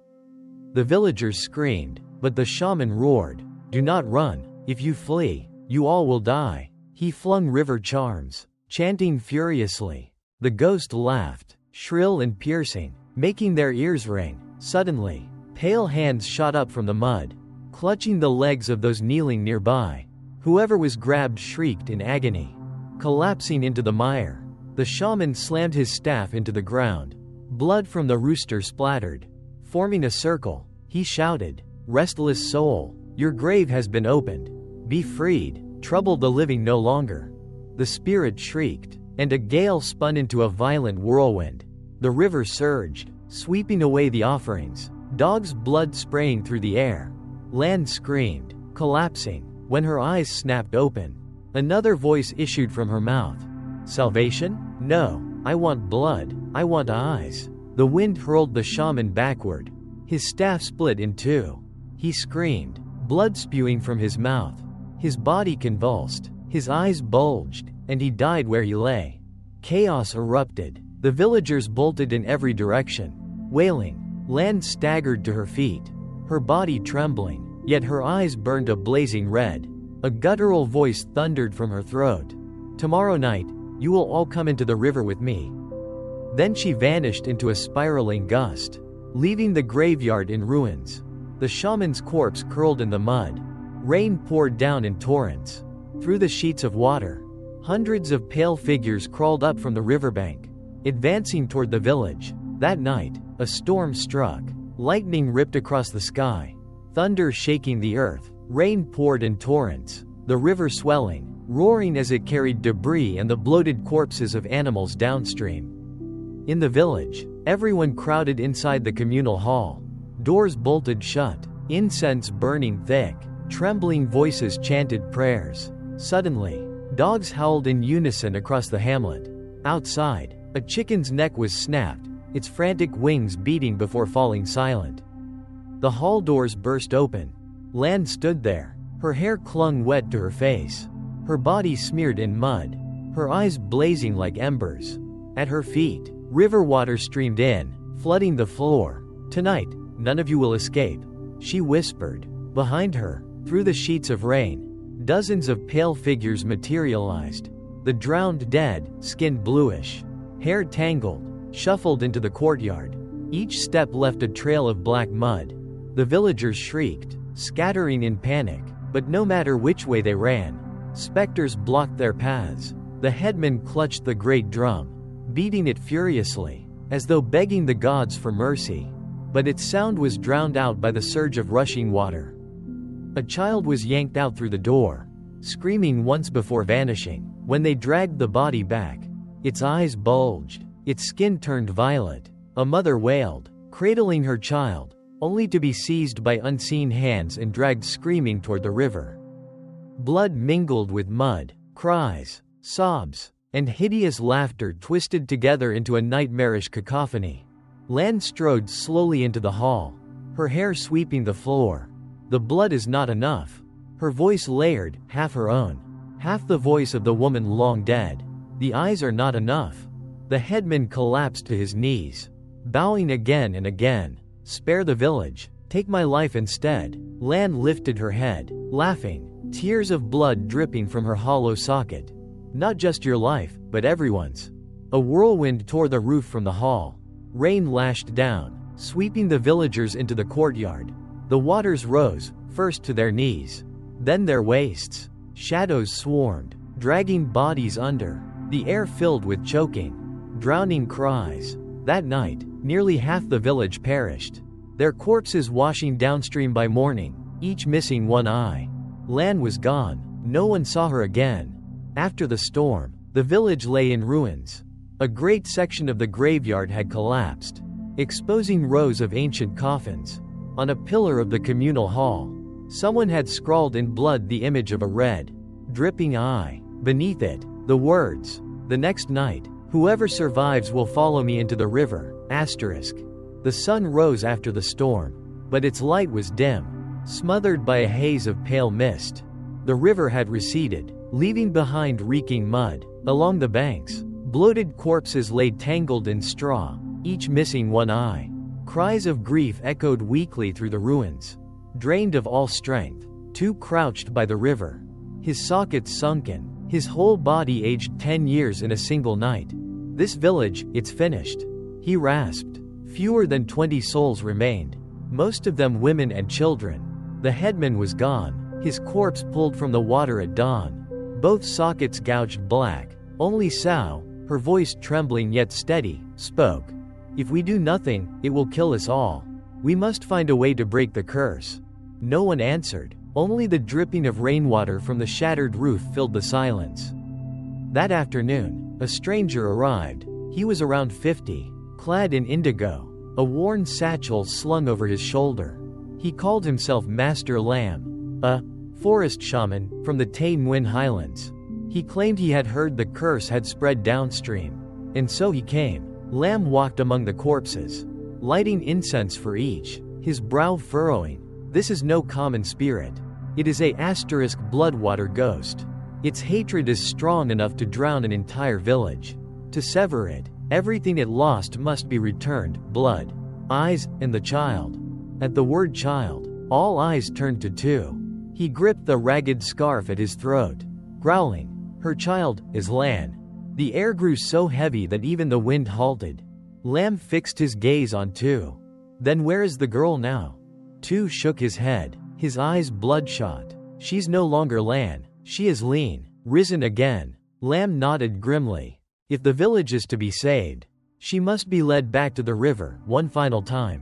The villagers screamed, but the shaman roared, "Do not run. If you flee, you all will die." He flung river charms, chanting furiously. The ghost laughed, shrill and piercing, making their ears ring. Suddenly, pale hands shot up from the mud, clutching the legs of those kneeling nearby. Whoever was grabbed shrieked in agony, collapsing into the mire. The shaman slammed his staff into the ground. Blood from the rooster splattered. Forming a circle, he shouted, "Restless soul, your grave has been opened. Be freed, trouble the living no longer." The spirit shrieked, and a gale spun into a violent whirlwind. The river surged, sweeping away the offerings, dog's blood spraying through the air. Lan screamed, collapsing. When her eyes snapped open, another voice issued from her mouth. "Salvation? No, I want blood, I want eyes." The wind hurled the shaman backward. His staff split in two. He screamed, blood spewing from his mouth. His body convulsed, his eyes bulged, and he died where he lay. Chaos erupted. The villagers bolted in every direction, wailing. Lan staggered to her feet, her body trembling, yet her eyes burned a blazing red. A guttural voice thundered from her throat. "Tomorrow night, you will all come into the river with me." Then she vanished into a spiraling gust, leaving the graveyard in ruins. The shaman's corpse curled in the mud. Rain poured down in torrents. Through the sheets of water, hundreds of pale figures crawled up from the riverbank, advancing toward the village. That night, a storm struck. Lightning ripped across the sky, thunder shaking the earth. Rain poured in torrents, the river swelling, roaring as it carried debris and the bloated corpses of animals downstream. In the village, everyone crowded inside the communal hall. Doors bolted shut, incense burning thick, trembling voices chanted prayers. Suddenly, dogs howled in unison across the hamlet. Outside, a chicken's neck was snapped, its frantic wings beating before falling silent. The hall doors burst open. Lan stood there, her hair clung wet to her face, her body smeared in mud, her eyes blazing like embers. At her feet, river water streamed in, flooding the floor. "Tonight, none of you will escape," she whispered. Behind her, through the sheets of rain, dozens of pale figures materialized. The drowned dead, skin bluish, hair tangled, shuffled into the courtyard. Each step left a trail of black mud. The villagers shrieked, scattering in panic, but no matter which way they ran, Specters blocked their paths. The headman clutched the great drum, beating it furiously, as though begging the gods for mercy. But its sound was drowned out by the surge of rushing water. A child was yanked out through the door, screaming once before vanishing. When they dragged the body back, its eyes bulged, its skin turned violet. A mother wailed, cradling her child, only to be seized by unseen hands and dragged screaming toward the river. Blood mingled with mud, cries, sobs, and hideous laughter twisted together into a nightmarish cacophony. Lan strode slowly into the hall, her hair sweeping the floor. The blood is not enough. Her voice layered, half her own, half the voice of the woman long dead. The eyes are not enough. The headman collapsed to his knees, bowing again and again. Spare the village. Take my life instead. Lan lifted her head, laughing, tears of blood dripping from her hollow socket. Not just your life, but everyone's. A whirlwind tore the roof from the hall. Rain lashed down, sweeping the villagers into the courtyard. The waters rose, first to their knees, then their waists. Shadows swarmed, dragging bodies under. The air filled with choking, drowning cries. That night, nearly half the village perished, their corpses washing downstream by morning, each missing one eye. Lan was gone. No one saw her again. After the storm, the village lay in ruins. A great section of the graveyard had collapsed, exposing rows of ancient coffins. On a pillar of the communal hall, someone had scrawled in blood the image of a red, dripping eye. Beneath it, the words, "The next night, whoever survives will follow me into the river." The sun rose after the storm, but its light was dim, smothered by a haze of pale mist. The river had receded, leaving behind reeking mud. Along the banks, bloated corpses lay tangled in straw, each missing one eye. Cries of grief echoed weakly through the ruins. Drained of all strength, Tu crouched by the river, his sockets sunken, his whole body aged 10 years in a single night. This village, it's finished, he rasped. Fewer than 20 souls remained, most of them women and children. The headman was gone, his corpse pulled from the water at dawn, both sockets gouged black. Only Sao, her voice trembling yet steady, spoke. "If we do nothing, it will kill us all. We must find a way to break the curse." No one answered, only the dripping of rainwater from the shattered roof filled the silence. That afternoon, a stranger arrived. He was around 50, clad in indigo, a worn satchel slung over his shoulder. He called himself Master Lam, a forest shaman from the Tai Nguyen Highlands. He claimed he had heard the curse had spread downstream, and so he came. Lam walked among the corpses, lighting incense for each, his brow furrowing. This is no common spirit. It is a bloodwater ghost. Its hatred is strong enough to drown an entire village. To sever it, everything it lost must be returned: blood, eyes, and the child. At the word child, all eyes turned to Tu. He gripped the ragged scarf at his throat, growling, "Her child is Lan." The air grew so heavy that even the wind halted. Lam fixed his gaze on Tu. "Then where is the girl now?" Tu shook his head, his eyes bloodshot. "She's no longer Lan. She is lean, risen again." Lam nodded grimly. "If the village is to be saved, she must be led back to the river one final time.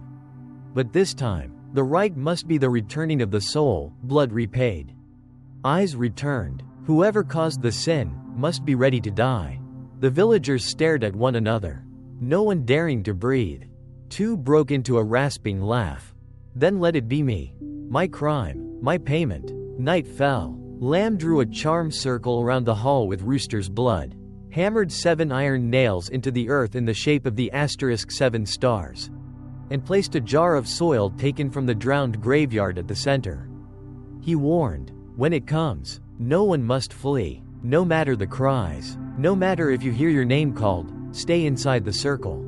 But this time, the rite must be the returning of the soul, blood repaid. Eyes returned. Whoever caused the sin must be ready to die." The villagers stared at one another, no one daring to breathe. Tu broke into a rasping laugh. "Then let it be me. My crime, my payment." Night fell. Lam drew a charm circle around the hall with Rooster's blood, hammered 7 iron nails into the earth in the shape of the *7 stars, and placed a jar of soil taken from the drowned graveyard at the center. He warned, "When it comes, no one must flee. No matter the cries, no matter if you hear your name called, stay inside the circle."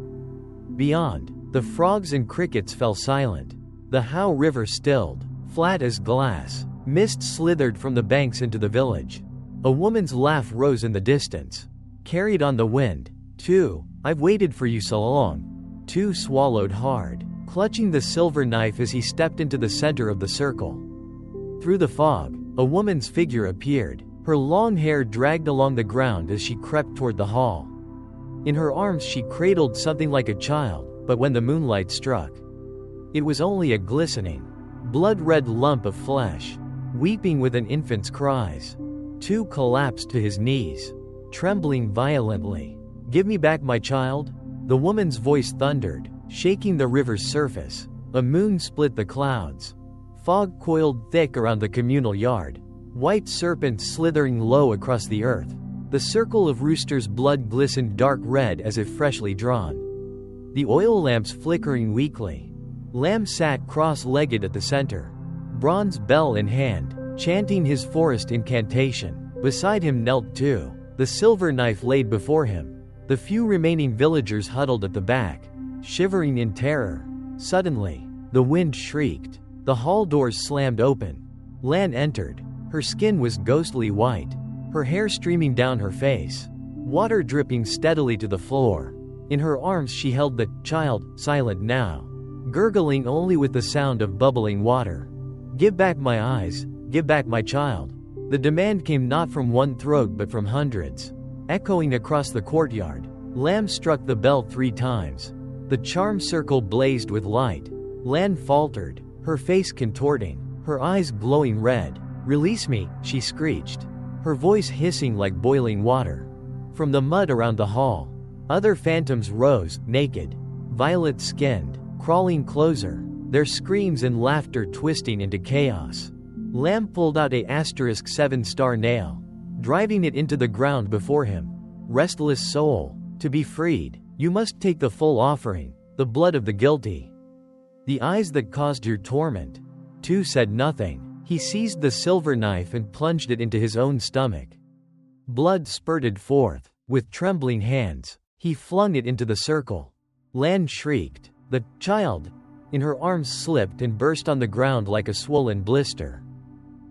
Beyond, the frogs and crickets fell silent. The How River stilled, flat as glass. Mist slithered from the banks into the village. A woman's laugh rose in the distance, carried on the wind. "Tu, I've waited for you so long." Tu swallowed hard, clutching the silver knife as he stepped into the center of the circle. Through the fog, a woman's figure appeared. Her long hair dragged along the ground as she crept toward the hall. In her arms she cradled something like a child, but when the moonlight struck, it was only a glistening, blood-red lump of flesh, weeping with an infant's cries. Tu collapsed to his knees, trembling violently. "Give me back my child?" The woman's voice thundered, shaking the river's surface. A moon split the clouds. Fog coiled thick around the communal yard, white serpents slithering low across the earth. The circle of roosters' blood glistened dark red as if freshly drawn, the oil lamps flickering weakly. Lamb sat cross-legged at the center, bronze bell in hand, chanting his forest incantation. Beside him knelt Tu, the silver knife laid before him. The few remaining villagers huddled at the back, shivering in terror. Suddenly, the wind shrieked. The hall doors slammed open. Lan entered. Her skin was ghostly white, her hair streaming down her face, water dripping steadily to the floor. In her arms she held the child, silent now, gurgling only with the sound of bubbling water. "Give back my eyes, give back my child." The demand came not from one throat but from hundreds, echoing across the courtyard. Lam struck the bell 3 times. The charm circle blazed with light. Lan faltered, her face contorting, her eyes glowing red. "Release me," she screeched, her voice hissing like boiling water. From the mud around the hall, other phantoms rose, naked, violet-skinned, crawling closer, their screams and laughter twisting into chaos. Lam pulled out a *7-star nail, driving it into the ground before him. "Restless soul, to be freed, you must take the full offering, the blood of the guilty. The eyes that caused your torment." Tu said nothing. He seized the silver knife and plunged it into his own stomach. Blood spurted forth. With trembling hands, he flung it into the circle. Lan shrieked. The child in her arms slipped and burst on the ground like a swollen blister,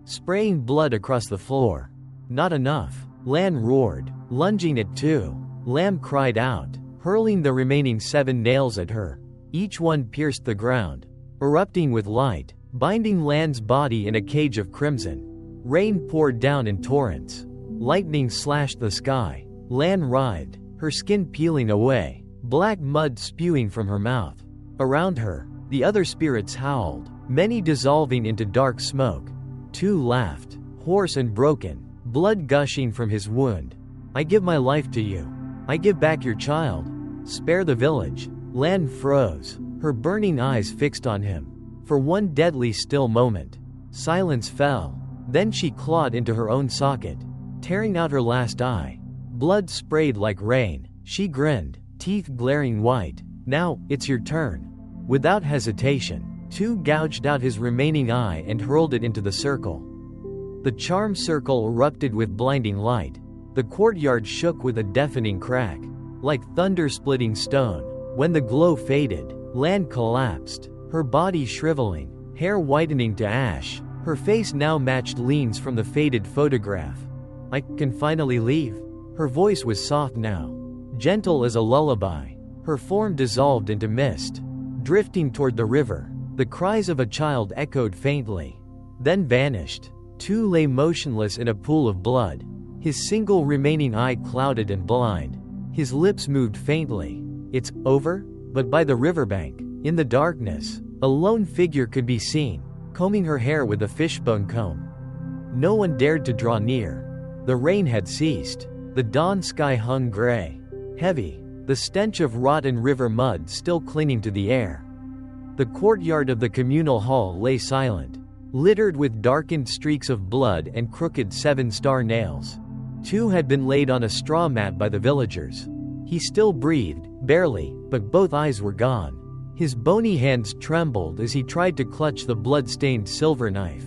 spraying blood across the floor. "Not enough," Lan roared, lunging at Tu. Lam cried out, hurling the remaining 7 nails at her. Each one pierced the ground, erupting with light, binding Lan's body in a cage of crimson. Rain poured down in torrents. Lightning slashed the sky. Lan writhed, her skin peeling away, black mud spewing from her mouth. Around her, the other spirits howled, many dissolving into dark smoke. Tu laughed, hoarse and broken, blood gushing from his wound. "I give my life to you. I give back your child. Spare the village." Lan froze, her burning eyes fixed on him. For one deadly still moment, silence fell. Then she clawed into her own socket, tearing out her last eye. Blood sprayed like rain. She grinned, teeth glaring white. "Now, it's your turn." Without hesitation, Tu gouged out his remaining eye and hurled it into the circle. The charm circle erupted with blinding light. The courtyard shook with a deafening crack, like thunder splitting stone. When the glow faded, Lan collapsed, her body shriveling, hair whitening to ash. Her face now matched Lean's from the faded photograph. "I can finally leave." Her voice was soft now, gentle as a lullaby. Her form dissolved into mist, drifting toward the river. The cries of a child echoed faintly, then vanished. Tu lay motionless in a pool of blood, his single remaining eye clouded and blind. His lips moved faintly. "It's over?" But by the riverbank, in the darkness, a lone figure could be seen, combing her hair with a fishbone comb. No one dared to draw near. The rain had ceased. The dawn sky hung gray, heavy, the stench of rotten river mud still clinging to the air. The courtyard of the communal hall lay silent, littered with darkened streaks of blood and crooked 7-star nails. Tu had been laid on a straw mat by the villagers. He still breathed, barely, but both eyes were gone. His bony hands trembled as he tried to clutch the blood-stained silver knife.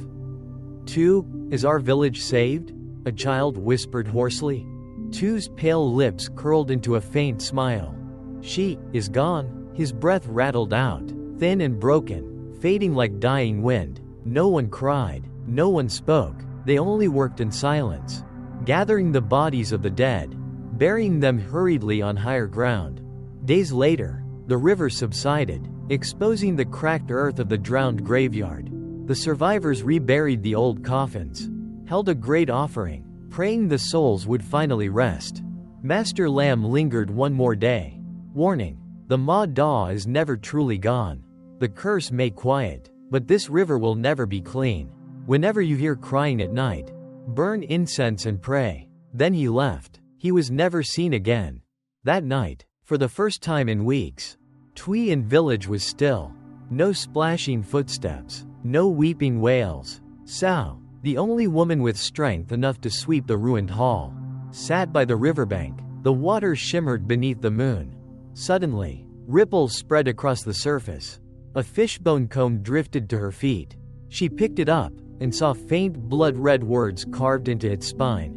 "Tu, is our village saved?" a child whispered hoarsely. Tu's pale lips curled into a faint smile. "She is gone." His breath rattled out, thin and broken, fading like dying wind. No one cried, no one spoke. They only worked in silence, gathering the bodies of the dead, burying them hurriedly on higher ground. Days later, the river subsided, exposing the cracked earth of the drowned graveyard. The survivors reburied the old coffins, held a great offering, praying the souls would finally rest. Master Lamb lingered one more day. Warning: the Ma Da is never truly gone. The curse may quiet, but this river will never be clean. Whenever you hear crying at night, burn incense and pray. Then he left. He was never seen again. That night, for the first time in weeks, Tui and village was still. No splashing footsteps, no weeping wails. Sao, the only woman with strength enough to sweep the ruined hall, sat by the riverbank. The water shimmered beneath the moon. Suddenly, ripples spread across the surface. A fishbone comb drifted to her feet. She picked it up and saw faint blood-red words carved into its spine.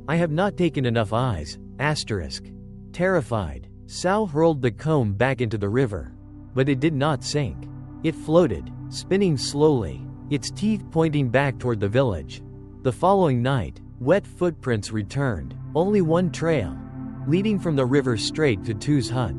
I have not taken enough eyes. Asterisk. Terrified, Sao hurled the comb back into the river. But it did not sink. It floated, spinning slowly, its teeth pointing back toward the village. The following night, wet footprints returned, only one trail, leading from the river straight to Tu's hut.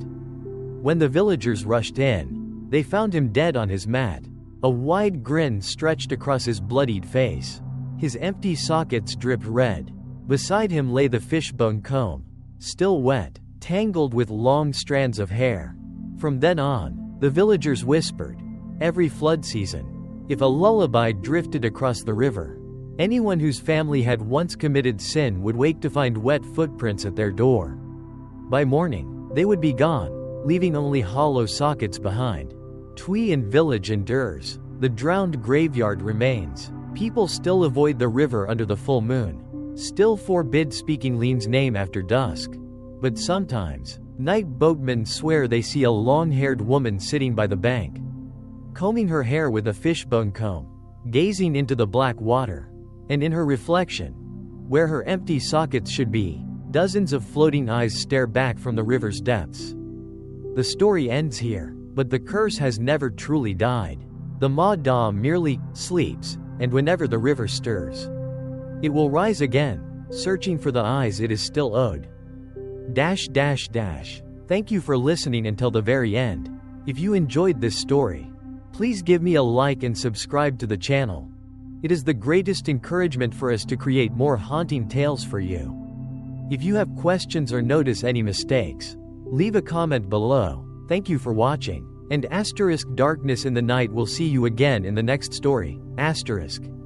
When the villagers rushed in, they found him dead on his mat. A wide grin stretched across his bloodied face. His empty sockets dripped red. Beside him lay the fishbone comb, still wet, tangled with long strands of hair. From then on, the villagers whispered, every flood season, if a lullaby drifted across the river, anyone whose family had once committed sin would wake to find wet footprints at their door. By morning, they would be gone, leaving only hollow sockets behind. Tui and village endures. The drowned graveyard remains. People still avoid the river under the full moon. Still forbid speaking Lean's name after dusk. But sometimes, night boatmen swear they see a long-haired woman sitting by the bank, combing her hair with a fishbone comb, gazing into the black water. And in her reflection, where her empty sockets should be, dozens of floating eyes stare back from the river's depths. The story ends here, but the curse has never truly died. The Ma Da merely sleeps, and whenever the river stirs, it will rise again, searching for the eyes it is still owed. Thank you for listening until the very end. If you enjoyed this story, please give me a like and subscribe to the channel. It is the greatest encouragement for us to create more haunting tales for you. If you have questions or notice any mistakes, leave a comment below. Thank you for watching, and *darkness in the night will see you again in the next story. *.